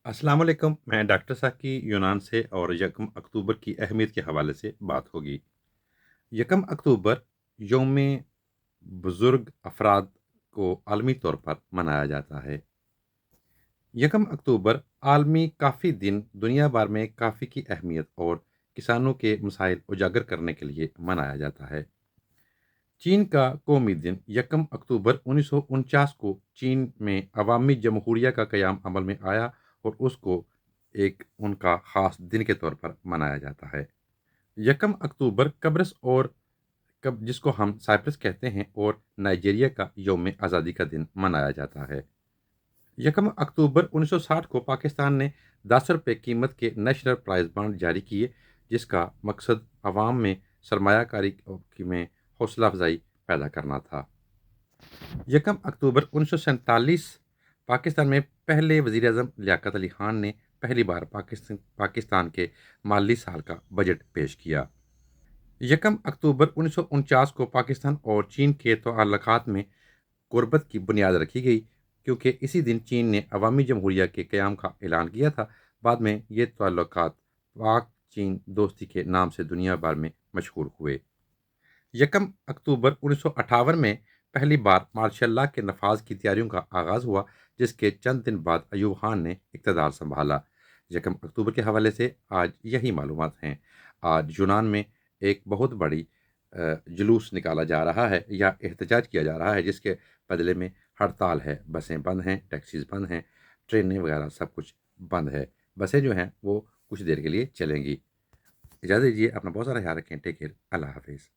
السلام علیکم، میں ڈاکٹر صاحب کی یونان سے اور یکم اکتوبر کی اہمیت کے حوالے سے بات ہوگی۔ یکم اکتوبر یوم بزرگ افراد کو عالمی طور پر منایا جاتا ہے۔ یکم اکتوبر عالمی کافی دن دنیا بھر میں کافی کی اہمیت اور کسانوں کے مسائل اجاگر کرنے کے لیے منایا جاتا ہے۔ چین کا قومی دن یکم اکتوبر 1949 کو چین میں عوامی جمہوریہ کا قیام عمل میں آیا اور اس کو ان کا خاص دن کے طور پر منایا جاتا ہے۔ یکم اکتوبر قبرص اور جس کو ہم سائپرس کہتے ہیں اور نائجیریا کا یوم آزادی کا دن منایا جاتا ہے۔ یکم اکتوبر 1960 کو پاکستان نے 10 روپے قیمت کے نیشنل پرائز بانڈ جاری کیے، جس کا مقصد عوام میں سرمایہ کاری میں حوصلہ افزائی پیدا کرنا تھا۔ یکم اکتوبر 1947 پاکستان میں پہلے وزیر اعظم لیاقت علی خان نے پہلی بار پاکستان کے مالی سال کا بجٹ پیش کیا۔ یکم اکتوبر 1949 کو پاکستان اور چین کے تعلقات میں قربت کی بنیاد رکھی گئی، کیونکہ اسی دن چین نے عوامی جمہوریہ کے قیام کا اعلان کیا تھا۔ بعد میں یہ تعلقات پاک چین دوستی کے نام سے دنیا بھر میں مشہور ہوئے۔ یکم اکتوبر 1958 میں پہلی بار مارشل لا کے نفاذ کی تیاریوں کا آغاز ہوا، جس کے چند دن بعد ایوب خان نے اقتدار سنبھالا۔ یکم اکتوبر کے حوالے سے آج یہی معلومات ہیں۔ آج یونان میں ایک بہت بڑی جلوس نکالا جا رہا ہے یا احتجاج کیا جا رہا ہے، جس کے بدلے میں ہڑتال ہے۔ بسیں بند ہیں، ٹیکسیز بند ہیں، ٹرینیں وغیرہ سب کچھ بند ہے۔ بسیں جو ہیں وہ کچھ دیر کے لیے چلیں گی۔ اجازت دیجیے، اپنا بہت سارا خیال رکھیں۔ ٹیک کیئر، اللہ حافظ۔